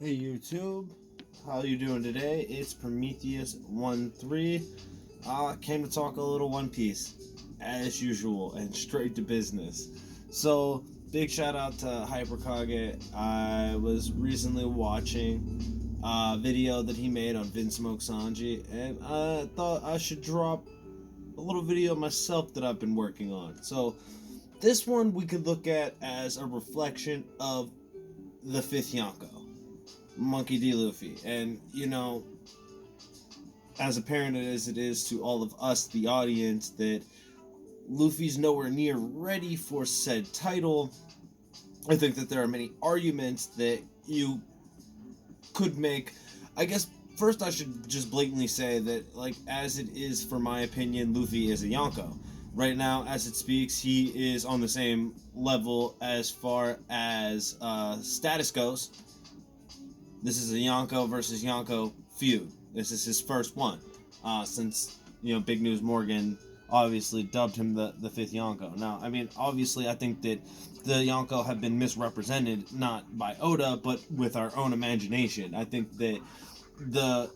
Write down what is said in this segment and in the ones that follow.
Hey YouTube, how you doing today? It's Prometheus 13. Came to talk a little One Piece, as usual, and straight to business. So, big shout out to Hyperkage. I was recently watching a video that he made on Vinsmoke Sanji, and I thought I should drop a little video myself that I've been working on. So, this one we could look at as a reflection of the fifth Yonko. Monkey D. Luffy. And, as apparent as it is to all of us, the audience, that Luffy's nowhere near ready for said title, I think that there are many arguments that you could make. I guess first I should just blatantly say that, like, as it is, for my opinion, Luffy is a Yonko. Right now, as it speaks, he is on the same level as far as status goes. This is a Yonko versus Yonko feud. This is his first one since Big News Morgan obviously dubbed him the fifth Yonko. Now, I mean, obviously, I think that the Yonko have been misrepresented, not by Oda, but with our own imagination. I think that the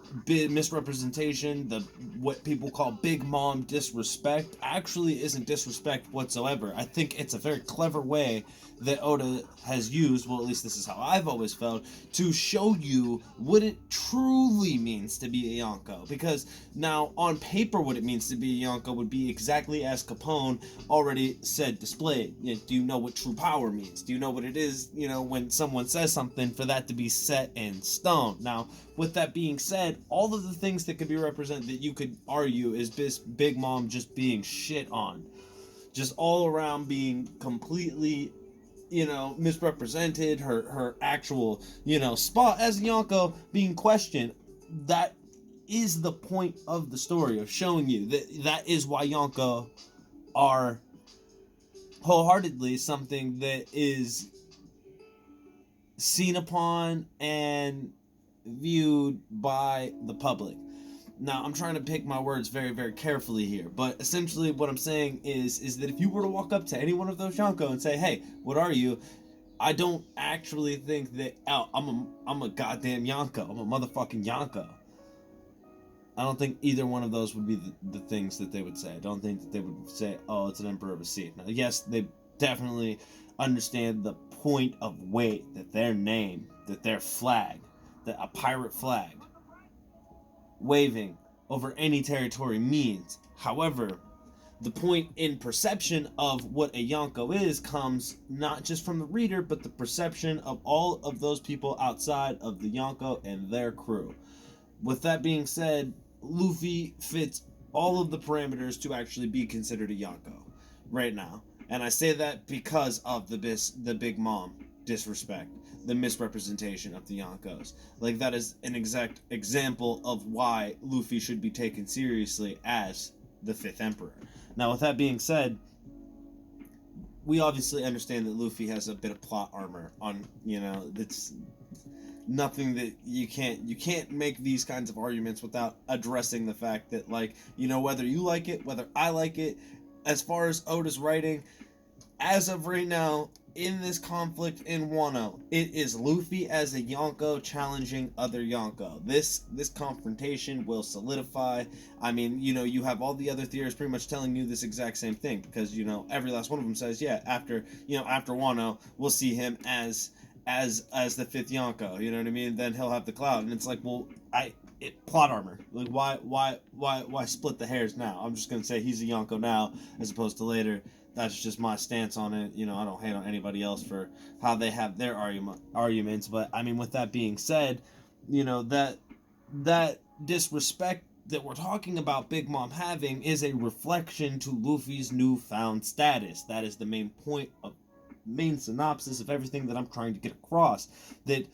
misrepresentation, the what people call big mom disrespect, actually isn't disrespect whatsoever. I think it's a very clever way that Oda has used, well, at least this is how I've always felt, to show you what it truly means to be a Yonko. Because now, on paper, what it means to be a Yonko would be exactly as Capone already said displayed. Do you know what true power means? Do you know what it is, when someone says something, for that to be set in stone? Now, with that being said, all of the things that could be represented that you could argue is Big Mom just being shit on. Just all around being completely, misrepresented, her actual, spot as Yonko being questioned. That is the point of the story, of showing you that is why Yonko are wholeheartedly something that is seen upon and viewed by the public. Now, I'm trying to pick my words very, very carefully here, but essentially what I'm saying is that if you were to walk up to any one of those Yonko and say, "Hey, what are you?" I don't actually think that, "Oh, I'm a goddamn Yonko. I'm a motherfucking Yonko." I don't think either one of those would be the things that they would say. I don't think that they would say, "Oh, it's an emperor of a sea." Now, yes, they definitely understand the point of weight that their name, that their flag, that a pirate flag waving over any territory means. However, the point in perception of what a Yonko is comes not just from the reader, but the perception of all of those people outside of the Yonko and their crew. With that being said, Luffy fits all of the parameters to actually be considered a Yonko right now. And I say that because of the Big Mom disrespect, the misrepresentation of the Yonkos. Like, that is an exact example of why Luffy should be taken seriously as the fifth emperor. Now, with that being said, we obviously understand that Luffy has a bit of plot armor on, it's nothing that you can't make these kinds of arguments without addressing the fact that, like, whether you like it, whether I like it, as far as Oda's writing, as of right now, in this conflict in Wano, it is Luffy as a Yonko challenging other Yonko. This confrontation will solidify. I mean, you have all the other theorists pretty much telling you this exact same thing, because every last one of them says, yeah, after Wano, we'll see him as the fifth Yonko. You know what I mean? Then he'll have the cloud, and it's like, well, plot armor. Like, why split the hairs now? I'm just gonna say he's a Yonko now, as opposed to later. That's just my stance on it. I don't hate on anybody else for how they have their arguments. But I mean, with that being said, that disrespect that we're talking about Big Mom having is a reflection to Luffy's newfound status. That is the main synopsis of everything that I'm trying to get across. That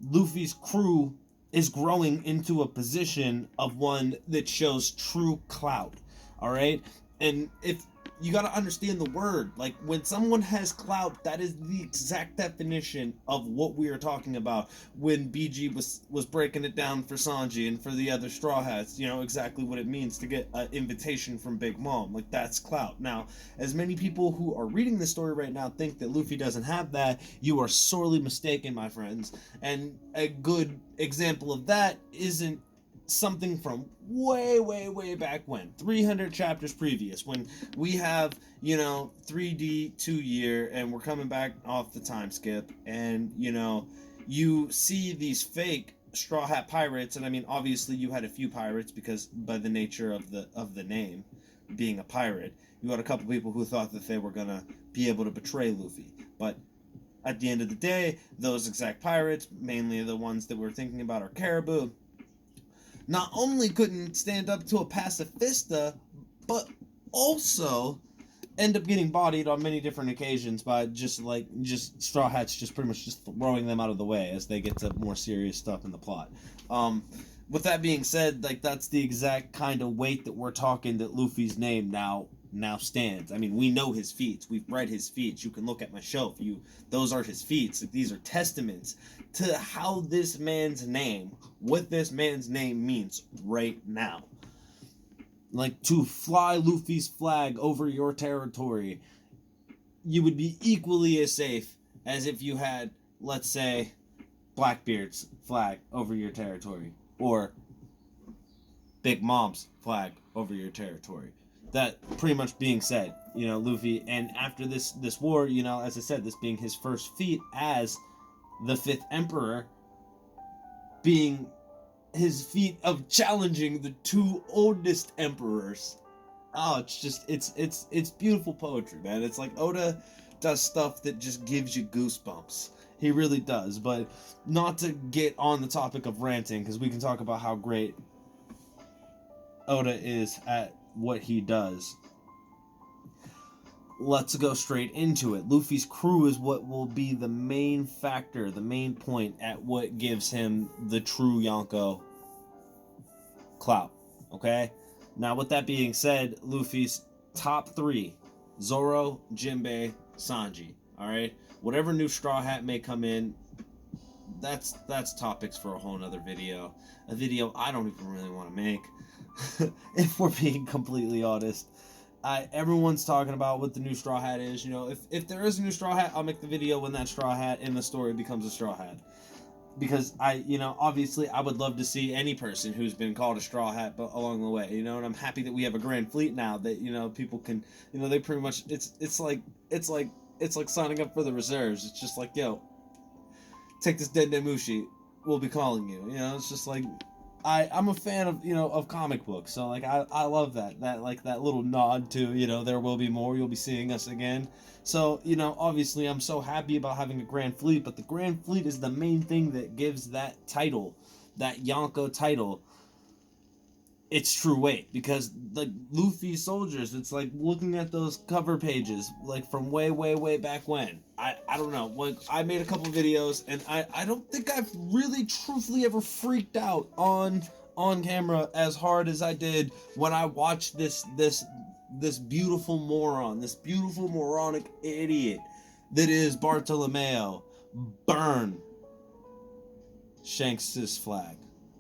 Luffy's crew is growing into a position of one that shows true clout. All right, and if you got to understand the word. Like, when someone has clout, that is the exact definition of what we are talking about. When BG was breaking it down for Sanji and for the other Straw Hats, you know exactly what it means to get an invitation from Big Mom. Like, that's clout. Now, as many people who are reading this story right now think that Luffy doesn't have that, you are sorely mistaken, my friends. And a good example of that isn't something from way back when, 300 chapters previous, when we have, you know, 3D 2 year and we're coming back off the time skip, and you know, you see these fake Straw Hat pirates. And I mean, obviously you had a few pirates, because by the nature of the name being a pirate, you had a couple people who thought that they were gonna be able to betray Luffy. But at the end of the day, those exact pirates, mainly the ones that we're thinking about, are Caribou, not only couldn't stand up to a pacifista, but also end up getting bodied on many different occasions by just Straw Hats just pretty much just throwing them out of the way as they get to more serious stuff in the plot. With that being said, like, that's the exact kind of weight that we're talking that Luffy's name now stands. I mean, we know his feats. We've read his feats. You can look at my shelf. Those are his feats. Like, these are testaments to how this man's name, what this man's name means right now. Like, to fly Luffy's flag over your territory, you would be equally as safe as if you had, let's say, Blackbeard's flag over your territory, or Big Mom's flag over your territory. That pretty much being said, you know, Luffy, and after this war, you know, as I said, this being his first feat as the 5th Emperor, being his feat of challenging the 2 oldest emperors. Oh, it's just, it's beautiful poetry, man. It's like Oda does stuff that just gives you goosebumps. He really does. But not to get on the topic of ranting, because we can talk about how great Oda is at what he does. Let's go straight into it. Luffy's crew is what will be the main factor, the main point at what gives him the true Yonko clout. Okay? Now, with that being said, Luffy's top 3, Zoro, Jinbei, Sanji. Alright? Whatever new Straw Hat may come in, that's topics for a whole nother video. A video I don't even really want to make. If we're being completely honest. Everyone's talking about what the new Straw Hat is. You know, if there is a new Straw Hat, I'll make the video when that Straw Hat in the story becomes a Straw Hat. Because you know, obviously I would love to see any person who's been called a Straw Hat along the way, you know, and I'm happy that we have a Grand Fleet now that, you know, people can, you know, they pretty much, it's like signing up for the reserves. It's just like, yo, take this Dendemushi, we'll be calling you. You know, it's just like, I'm a fan of, you know, of comic books, so like I love that like that little nod to, you know, there will be more, you'll be seeing us again. So, you know, obviously I'm so happy about having a Grand Fleet, but the Grand Fleet is the main thing that gives that title, that Yonko title, its true weight. Because like Luffy's soldiers, it's like looking at those cover pages like from way back when. I don't know, like I made a couple videos and I don't think I've really truthfully ever freaked out on camera as hard as I did when I watched this beautiful moron, this beautiful moronic idiot that is Bartolomeo burn Shanks's flag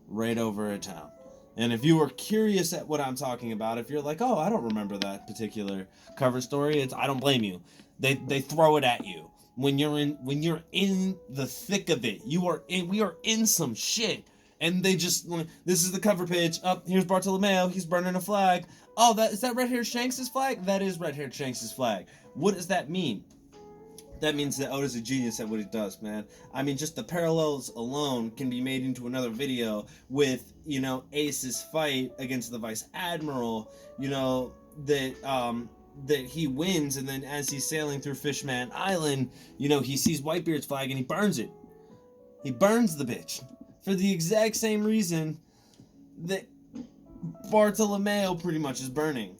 right over a town. And if you are curious at what I'm talking about, if you're like, oh, I don't remember that particular cover story, I don't blame you. They throw it at you when you're in the thick of it. We are in some shit, and they just, this is the cover page. Up here's Bartolomeo. He's burning a flag. Oh, is that red-haired Shanks's flag? That is red-haired Shanks's flag. What does that mean? That means that Oda's a genius at what he does, man. I mean, just the parallels alone can be made into another video with, you know, Ace's fight against the Vice Admiral, you know, that he wins, and then as he's sailing through Fishman Island, you know, he sees Whitebeard's flag and he burns it. He burns the bitch for the exact same reason that Bartolomeo pretty much is burning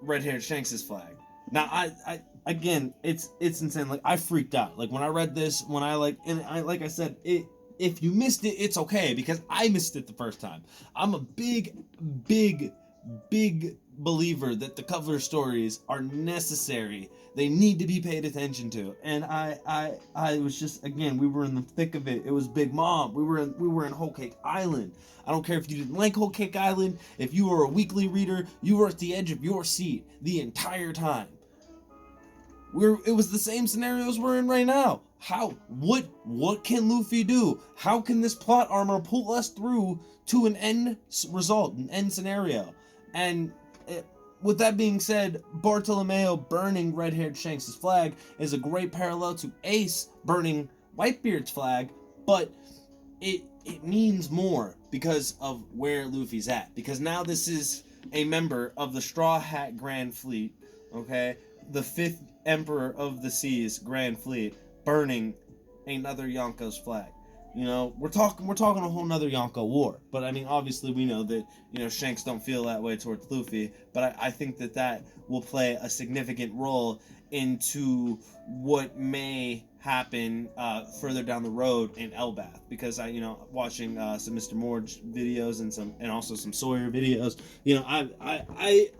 red-haired Shanks's flag. Now, again, it's insane. Like, I freaked out. Like, when I read this, like I said, if you missed it, it's okay, because I missed it the first time. I'm a big believer that the cover stories are necessary. They need to be paid attention to. And I was just, again, we were in the thick of it. It was Big Mom. We were in Whole Cake Island. I don't care if you didn't like Whole Cake Island. If you were a weekly reader, you were at the edge of your seat the entire time. It was the same scenarios we're in right now. What can Luffy do? How can this plot armor pull us through to an end result, an end scenario? And with that being said, Bartolomeo burning red-haired Shanks' flag is a great parallel to Ace burning Whitebeard's flag, but it means more because of where Luffy's at. Because now this is a member of the Straw Hat Grand Fleet, okay? The 5th Emperor of the Seas Grand Fleet burning another Yonko's flag. You know, we're talking a whole nother Yonko war. But I mean, obviously we know that, you know, Shanks don't feel that way towards Luffy. But I think that will play a significant role into what may happen further down the road in Elbath, because watching some Mr. Morge videos and also some Sawyer videos,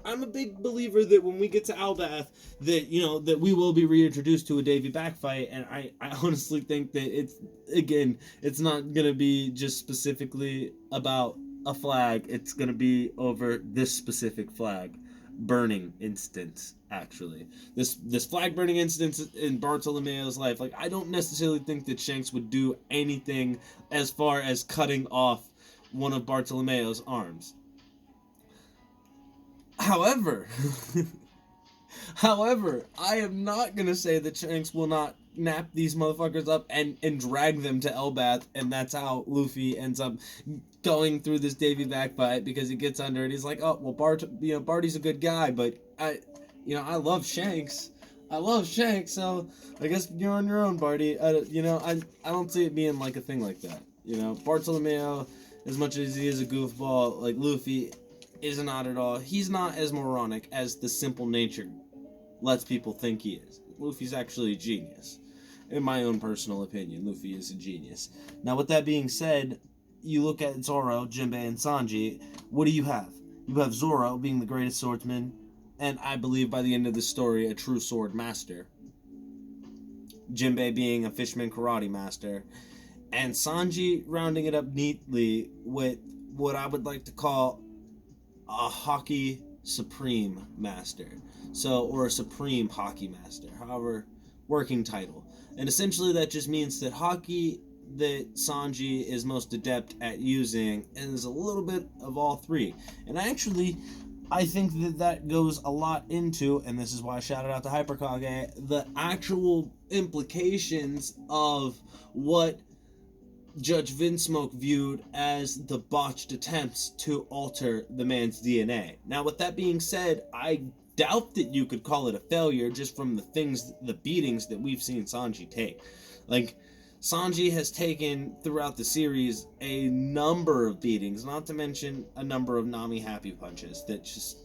I'm a big believer that when we get to Elbath, that we will be reintroduced to a Davy Back fight, and I honestly think that it's not gonna be just specifically about a flag. It's gonna be over this specific flag burning instance. Actually, this flag burning instance in Bartolomeo's life, like, I don't necessarily think that Shanks would do anything as far as cutting off one of Bartolomeo's arms. However, I am not gonna say that Shanks will not nap these motherfuckers up and drag them to Elbath, and that's how Luffy ends up going through this Davy Back fight, because he gets under it. He's like, oh well, Barty's a good guy, but I love Shanks. So I guess you're on your own, Barty. I don't see it being like a thing like that. Bartolomeo, as much as he is a goofball, like Luffy, is not at all. He's not as moronic as the simple nature lets people think he is. Luffy's actually a genius. In my own personal opinion, Luffy is a genius. Now, with that being said, you look at Zoro, Jinbei, and Sanji. What do you have? You have Zoro being the greatest swordsman, and I believe by the end of the story, a true sword master. Jinbei being a fisherman karate master. And Sanji rounding it up neatly with what I would like to call a hockey supreme master. Or a supreme hockey master. However, working title. And essentially that just means that hockey that Sanji is most adept at using is a little bit of all three. And I think that goes a lot into, and this is why I shouted out to Hyperkage, the actual implications of what Judge Vinsmoke viewed as the botched attempts to alter the man's DNA. Now, with that being said, I doubt that you could call it a failure just from the beatings that we've seen Sanji take. Like, Sanji has taken throughout the series a number of beatings, not to mention a number of Nami happy punches that just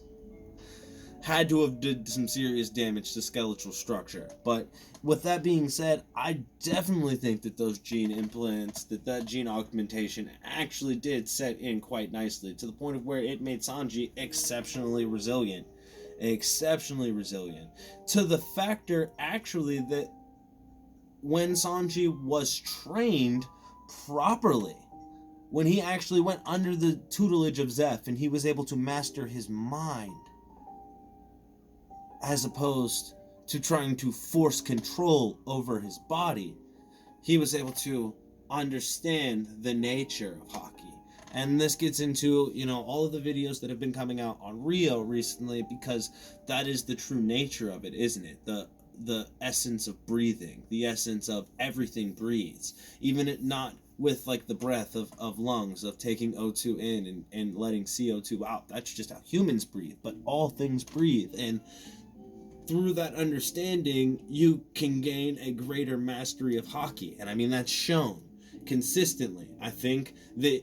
had to have did some serious damage to skeletal structure. But with that being said, I definitely think that those gene implants, that gene augmentation actually did set in quite nicely, to the point of where it made Sanji exceptionally resilient. To the factor, actually, that when Sanji was trained properly, when he actually went under the tutelage of Zeph and he was able to master his mind, as opposed to trying to force control over his body, he was able to understand the nature of hockey. And this gets into, all of the videos that have been coming out on Rio recently, because that is the true nature of it, isn't it? The essence of breathing, the essence of everything breathes, even it not with like the breath of lungs, of taking O2 in and letting CO2 out. That's just how humans breathe, but all things breathe. And through that understanding, you can gain a greater mastery of hockey. And I mean, that's shown consistently. I think that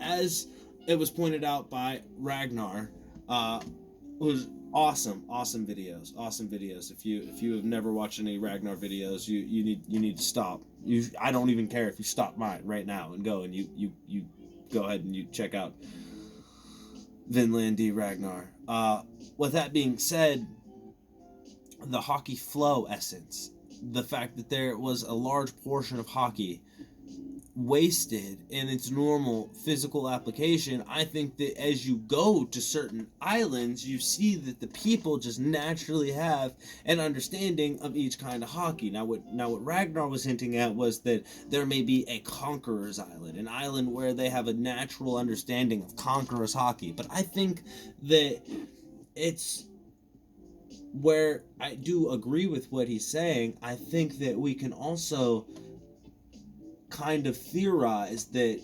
as it was pointed out by Ragnar, was awesome videos. If you have never watched any Ragnar videos, you need to stop. I don't even care if you stop mine right now and go and you go ahead and you check out Vinland D. Ragnar. With that being said, the Haki flow essence, the fact that there was a large portion of Haki wasted in its normal physical application, I think that as you go to certain islands, you see that the people just naturally have an understanding of each kind of Haki. Now what Ragnar was hinting at was that there may be a Conqueror's Island, an island where they have a natural understanding of Conqueror's Haki. But I think that it's where I do agree with what he's saying. I think that we can also kind of theorize that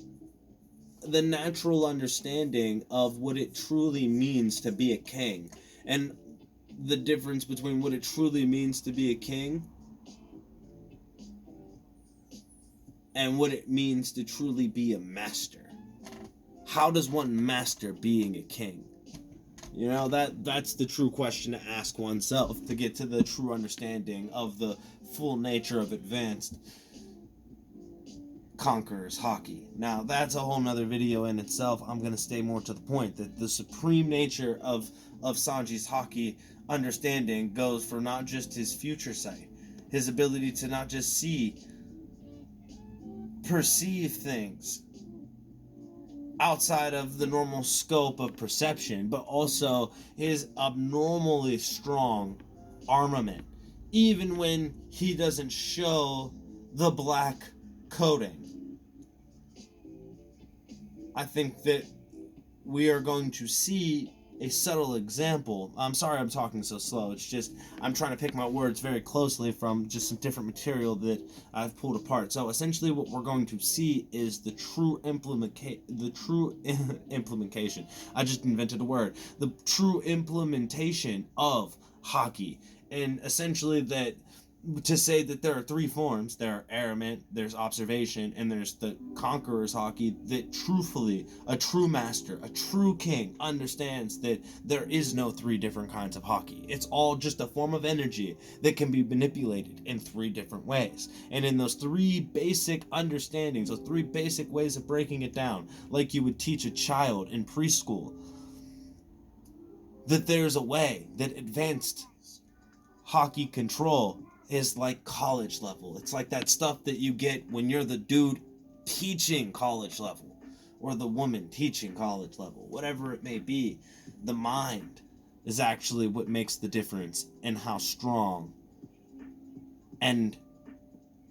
the natural understanding of what it truly means to be a king, and the difference between what it truly means to be a king and what it means to truly be a master. How does one master being a king? You know, that's the true question to ask oneself to get to the true understanding of the full nature of advanced Conqueror's Haki. Now, that's a whole nother video in itself. I'm going to stay more to the point that the supreme nature of Sanji's Haki understanding goes for not just his future sight, his ability to not just see, perceive things outside of the normal scope of perception, but also his abnormally strong armament, even when he doesn't show the black coating. I think that we are going to see a subtle example. I'm sorry I'm talking so slow. It's just I'm trying to pick my words very closely from just some different material that I've pulled apart. So essentially what we're going to see is the true implementation. I just invented a word. The true implementation of Haki. And essentially that to say that there are three forms, there are armament, there's observation, and there's the Conqueror's Haki, that truthfully a true master, a true king understands that there is no three different kinds of Haki. It's all just a form of energy that can be manipulated in three different ways. And in those three basic understandings, those three basic ways of breaking it down, like you would teach a child in preschool, that there's a way that advanced Haki control is like college level. It's like that stuff that you get when you're the dude teaching college level, or the woman teaching college level, whatever it may be. The mind is actually what makes the difference in how strong and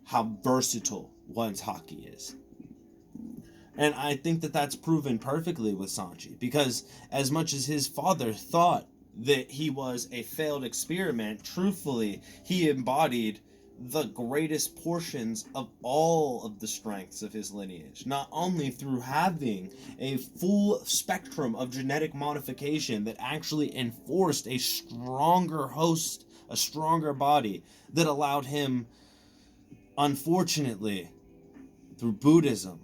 how versatile one's Haki is. And I think that that's proven perfectly with Sanji, because as much as his father thought that he was a failed experiment, truthfully, he embodied the greatest portions of all of the strengths of his lineage, not only through having a full spectrum of genetic modification that actually enforced a stronger host, a stronger body that allowed him, unfortunately, through Buddhism,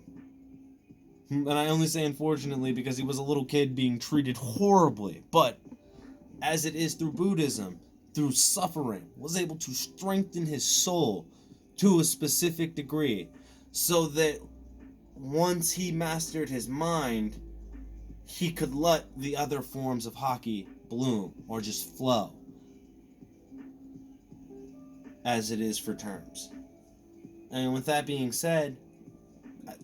and I only say unfortunately because he was a little kid being treated horribly, but as it is through Buddhism, through suffering, was able to strengthen his soul to a specific degree, so that once he mastered his mind, he could let the other forms of Haki bloom, or just flow, as it is for terms. And with that being said,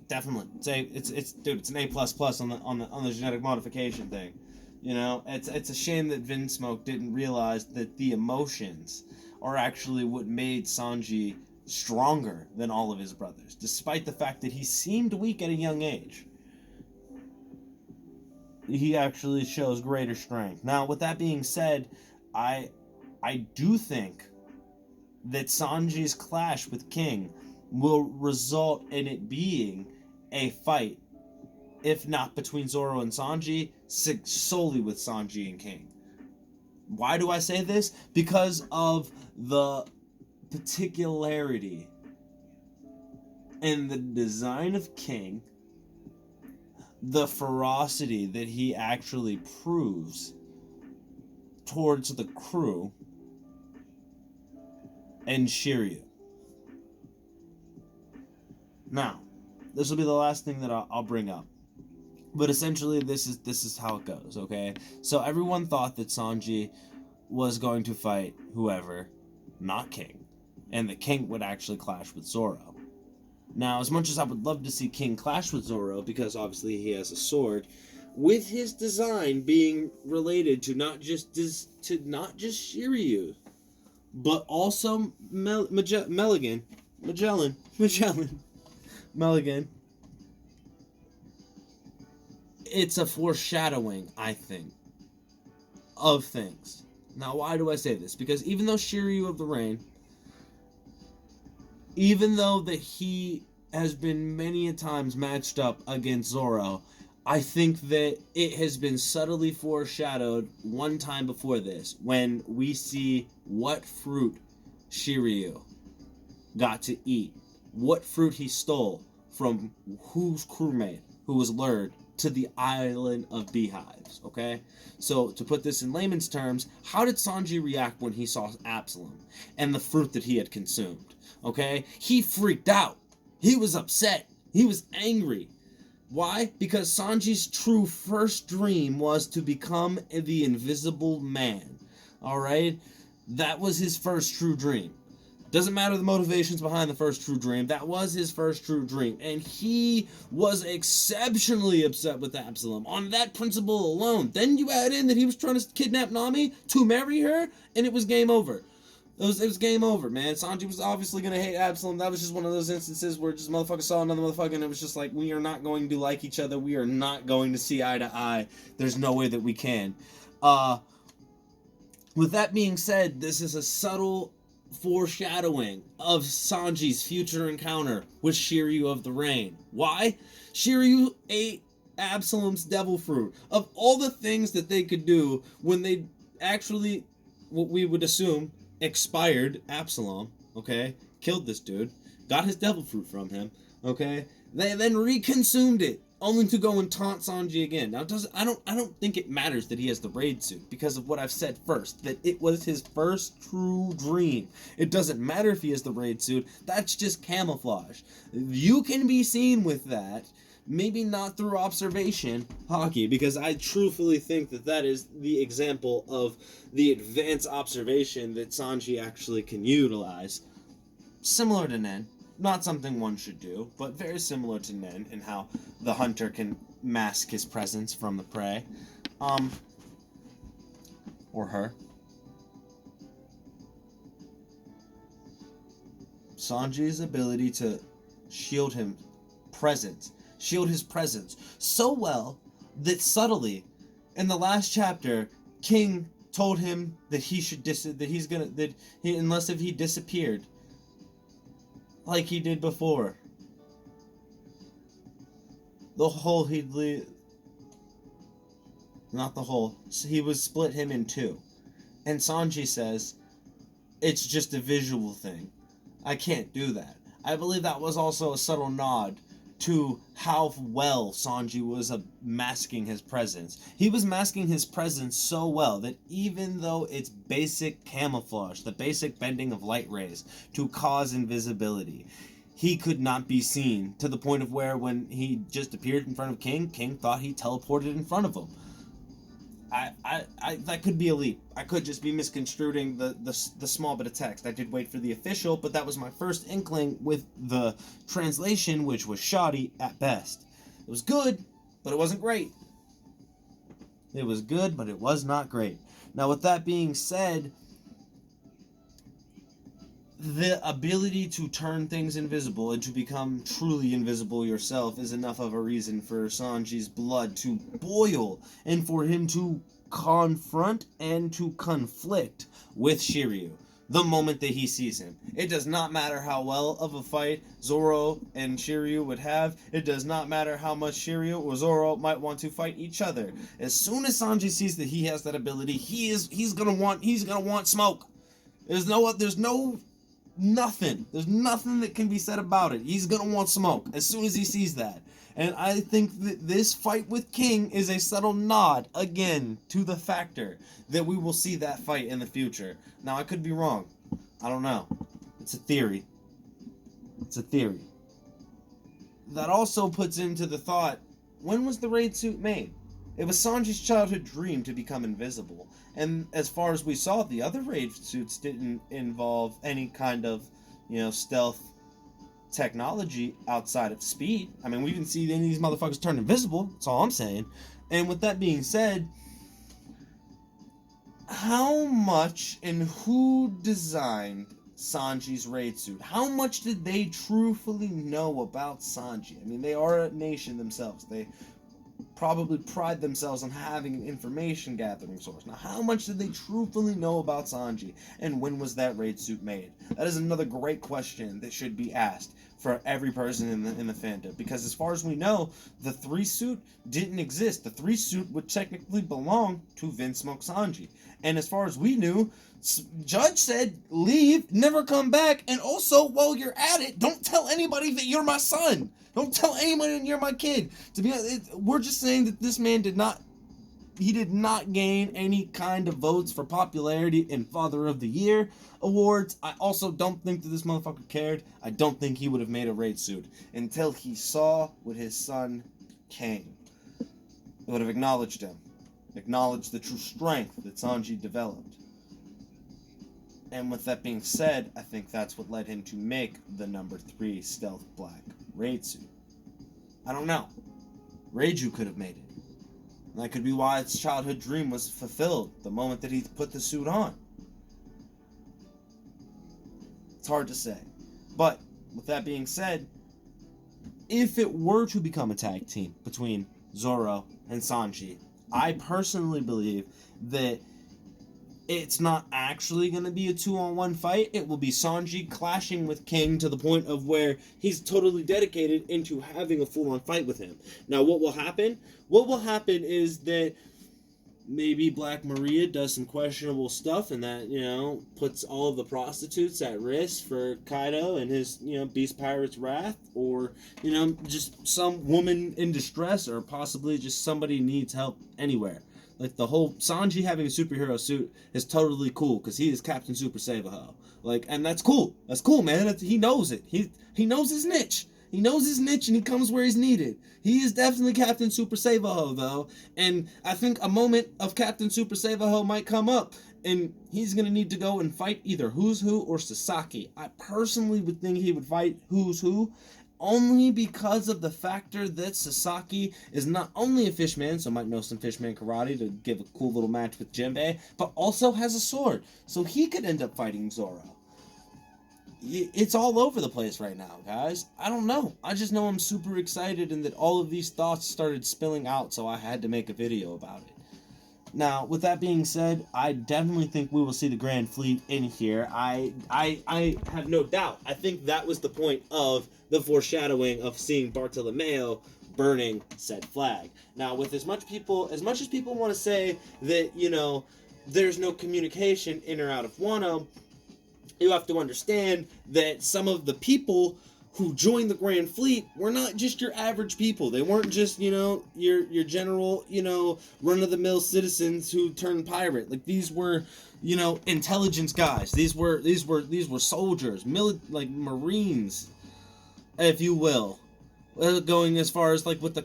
definitely, it's an A++ on the genetic modification thing. You know, it's a shame that Vinsmoke didn't realize that the emotions are actually what made Sanji stronger than all of his brothers, despite the fact that he seemed weak at a young age. He actually shows greater strength. Now, with that being said, I do think that Sanji's clash with King will result in it being a fight, if not between Zoro and Sanji, solely with Sanji and King. Why do I say this? Because of the particularity in the design of King, the ferocity that he actually proves towards the crew, and Shiryu. Now, this will be the last thing that I'll bring up. But essentially, this is how it goes. Okay, so everyone thought that Sanji was going to fight whoever, not King, and that King would actually clash with Zoro. Now, as much as I would love to see King clash with Zoro, because obviously he has a sword, with his design being related to not just Shiryu, but also Magellan, it's a foreshadowing, I think, of things. Now, why do I say this? Because even though Shiryu of the Rain, even though that he has been many a times matched up against Zoro, I think that it has been subtly foreshadowed one time before this, when we see what fruit Shiryu got to eat, what fruit he stole from whose crewmate who was lured to the island of beehives. Okay, so to put this in layman's terms, how did Sanji react when he saw Absalom and the fruit that he had consumed? Okay, he freaked out, he was upset, he was angry. Why? Because Sanji's true first dream was to become the Invisible Man. Alright? That was his first true dream. Doesn't matter the motivations behind the first true dream. That was his first true dream. And he was exceptionally upset with Absalom on that principle alone. Then you add in that he was trying to kidnap Nami to marry her, and it was game over. It was game over, man. Sanji was obviously going to hate Absalom. That was just one of those instances where just motherfucker saw another motherfucker and it was just like, we are not going to like each other. We are not going to see eye to eye. There's no way that we can. With that being said, this is a subtle foreshadowing of Sanji's future encounter with Shiryu of the Rain. Why? Shiryu ate Absalom's devil fruit. Of all the things that they could do when they actually, what we would assume, expired Absalom, okay, killed this dude, got his devil fruit from him, okay, they then reconsumed it, only to go and taunt Sanji again. Now, I don't think it matters that he has the raid suit, because of what I've said first, that it was his first true dream. It doesn't matter if he has the raid suit, that's just camouflage. You can be seen with that, maybe not through observation hockey, because I truthfully think that that is the example of the advanced observation that Sanji actually can utilize. Similar to Nen. Not something one should do, but very similar to Nen in how the hunter can mask his presence from the prey. Or her. Sanji's ability to shield his presence so well that subtly in the last chapter King told him that he should unless if he disappeared like he did before, the whole he'd leave, not the whole, he would split him in two. And Sanji says it's just a visual thing, I can't do that. I believe that was also a subtle nod to how well Sanji was masking his presence. He was masking his presence so well that even though it's basic camouflage, the basic bending of light rays to cause invisibility, he could not be seen, to the point of where when he just appeared in front of King thought he teleported in front of him. I that could be a leap. I could just be misconstruing the small bit of text. I did wait for the official, but that was my first inkling with the translation, which was shoddy at best. It was good, but it wasn't great. It was good, but it was not great. Now, with that being said, the ability to turn things invisible and to become truly invisible yourself is enough of a reason for Sanji's blood to boil and for him to confront and to conflict with Shiryu the moment that he sees him. It does not matter how well of a fight Zoro and Shiryu would have. It does not matter how much Shiryu or Zoro might want to fight each other. As soon as Sanji sees that he has that ability, he's gonna want smoke. There's nothing that can be said about it. He's gonna want smoke as soon as he sees that. And I think that this fight with King is a subtle nod, again, to the factor that we will see that fight in the future. Now, I could be wrong. I don't know. It's a theory. That also puts into the thought when was the raid suit made? It was Sanji's childhood dream to become invisible. And as far as we saw, the other raid suits didn't involve any kind of, stealth technology outside of speed. I mean, we didn't see any of these motherfuckers turn invisible. That's all I'm saying. And with that being said, how much and who designed Sanji's raid suit? How much did they truthfully know about Sanji? I mean, they are a nation themselves. They probably pride themselves on having an information gathering source. Now, how much did they truthfully know about Sanji? And when was that raid suit made? That is another great question that should be asked for every person in the fandom. Because as far as we know, the 3 suit didn't exist. The 3 suit would technically belong to Vince Smoke Sanji. And as far as we knew, Judge said, leave, never come back, and also, while you're at it, don't tell anybody that you're my son. Don't tell anyone you're my kid. To be honest, we're just saying that this man did not gain any kind of votes for popularity in Father of the Year awards. I also don't think that this motherfucker cared. I don't think he would have made a raid suit until he saw what his son came. It would have acknowledged him. Acknowledged the true strength that Sanji developed. And with that being said, I think that's what led him to make the number 3 stealth black raid suit. I don't know. Reiju could have made it. And that could be why its childhood dream was fulfilled the moment that he put the suit on. It's hard to say. But, with that being said, if it were to become a tag team between Zoro and Sanji, I personally believe that it's not actually going to be a 2-on-1 fight. It will be Sanji clashing with King to the point of where he's totally dedicated into having a full-on fight with him. Now, what will happen? What will happen is that maybe Black Maria does some questionable stuff and that, puts all of the prostitutes at risk for Kaido and his, Beast Pirate's wrath, or, just some woman in distress, or possibly just somebody needs help anywhere. Like, the whole Sanji having a superhero suit is totally cool, because he is Captain Super Saibaho. Like, and that's cool. That's cool, man. He knows it. He knows his niche. He knows his niche, and he comes where he's needed. He is definitely Captain Super Saibaho, though. And I think a moment of Captain Super Saibaho might come up, and he's going to need to go and fight either Who's Who or Sasaki. I personally would think he would fight Who's Who, only because of the factor that Sasaki is not only a fishman, so might know some fishman karate to give a cool little match with Jinbei, but also has a sword, so he could end up fighting Zoro. It's all over the place right now, guys. I don't know. I just know I'm super excited and that all of these thoughts started spilling out, so I had to make a video about it. Now, with that being said, I definitely think we will see the Grand Fleet in here. I have no doubt. I think that was the point of the foreshadowing of seeing Bartolomeo burning said flag. Now, with as much as people want to say that, there's no communication in or out of Wano, you have to understand that some of the people who joined the Grand Fleet were not just your average people. They weren't just, your general, run-of-the-mill citizens who turned pirate. Like, these were, intelligence guys. These were soldiers, Marines, if you will. Going as far as, like, what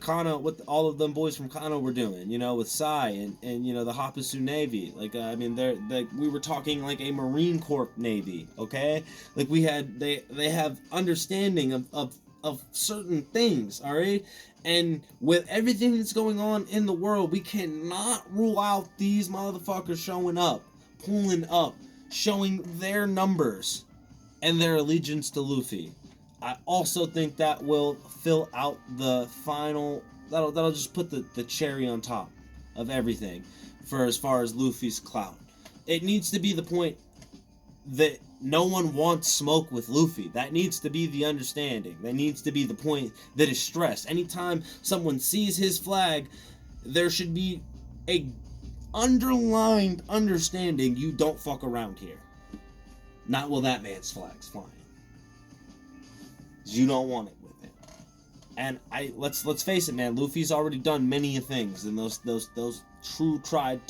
all of them boys from Kano were doing, with Sai and the Hapasu Navy. Like, we were talking like a Marine Corps Navy, okay? Like, they have understanding of certain things, all right? And with everything that's going on in the world, we cannot rule out these motherfuckers showing up, pulling up, showing their numbers and their allegiance to Luffy. I also think that will fill out the final. That'll just put the cherry on top of everything for as far as Luffy's clout. It needs to be the point that no one wants smoke with Luffy. That needs to be the understanding. That needs to be the point that is stressed. Anytime someone sees his flag, there should be a underlined understanding: you don't fuck around here. Not while that man's flag's flying. You don't want it with it. And let's face it, man. Luffy's already done many things, and those tried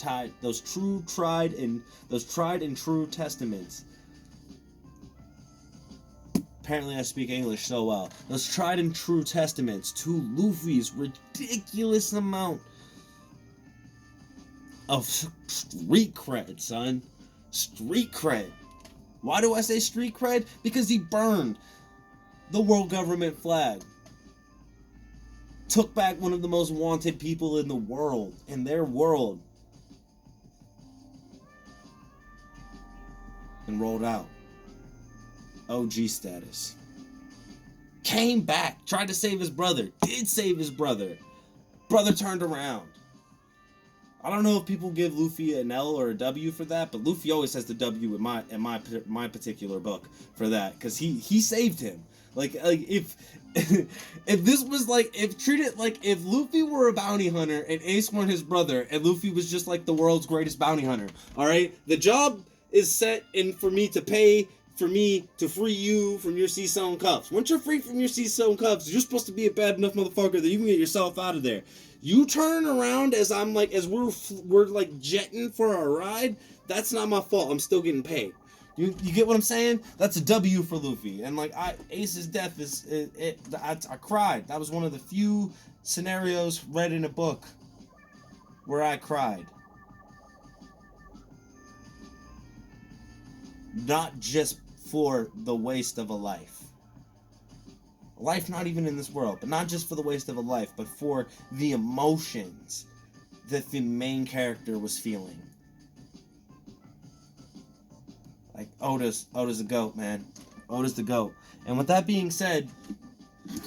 and true testaments apparently I speak English so well. Those tried and true testaments to Luffy's ridiculous amount of street cred, son. Street cred. Why do I say street cred? Because he burned the world government flag. Took back one of the most wanted people in the world, in their world, and rolled out. OG status. Came back, tried to save his brother, did save his brother. Brother turned around. I don't know if people give Luffy an L or a W for that, but Luffy always has the W in my particular book for that, because he saved him. Like if if this was like, if Luffy were a bounty hunter and Ace weren't his brother, and Luffy was just like the world's greatest bounty hunter, all right, the job is set in for me to pay for me to free you from your sea-sewn cuffs. Once you're free from your sea-sewn cuffs, you're supposed to be a bad enough motherfucker that you can get yourself out of there. You turn around as we're like jetting for our ride. That's not my fault. I'm still getting paid. You get what I'm saying? That's a W for Luffy. And like Ace's death I cried. That was one of the few scenarios read in a book where I cried. Not just for the waste of a life. Life not even in this world, but not just for the waste of a life, but for the emotions that the main character was feeling. Like, Oda's the GOAT, man. Oda's the GOAT. And with that being said,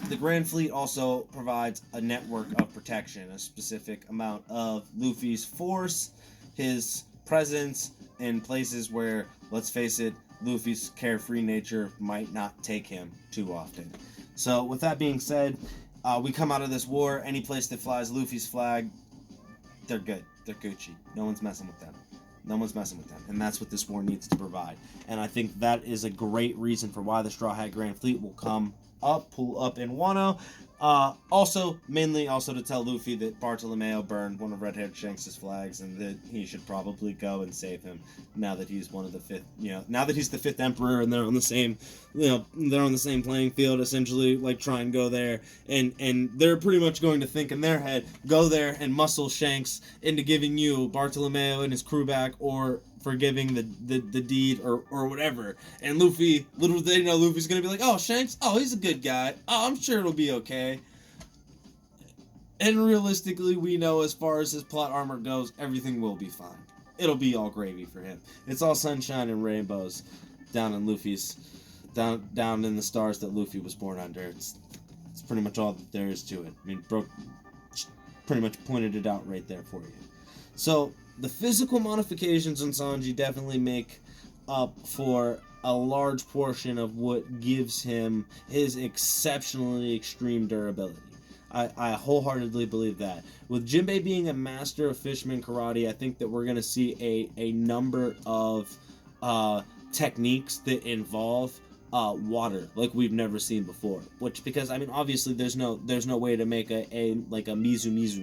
the Grand Fleet also provides a network of protection, a specific amount of Luffy's force, his presence in places where, let's face it, Luffy's carefree nature might not take him too often. So, with that being said, we come out of this war, any place that flies Luffy's flag, they're good. They're Gucci. No one's messing with them. No one's messing with them. And that's what this war needs to provide. And I think that is a great reason for why the Straw Hat Grand Fleet will pull up in Wano. Mainly to tell Luffy that Bartolomeo burned one of Red-Haired Shanks' flags, and that he should probably go and save him now that he's now that he's the 5th Emperor, and they're on the same, they're on the same playing field, essentially. Like, try and go there, and they're pretty much going to think in their head, go there and muscle Shanks into giving you Bartolomeo and his crew back, or forgiving the deed or whatever. And Luffy, little they know, Luffy's gonna be like, oh, Shanks, oh, he's a good guy, oh, I'm sure it'll be okay. And realistically, we know, as far as his plot armor goes, everything will be fine. It'll be all gravy for him. It's all sunshine and rainbows down in Luffy's, down in the stars that Luffy was born under. It's pretty much all that there is to it. I mean, Brook pretty much pointed it out right there for you. So, the physical modifications on Sanji definitely make up for a large portion of what gives him his exceptionally extreme durability. I wholeheartedly believe that. With Jinbei being a master of fisherman karate, I think that we're going to see a number of techniques that involve water like we've never seen before. Which, because, I mean, obviously there's no way to make a Mizu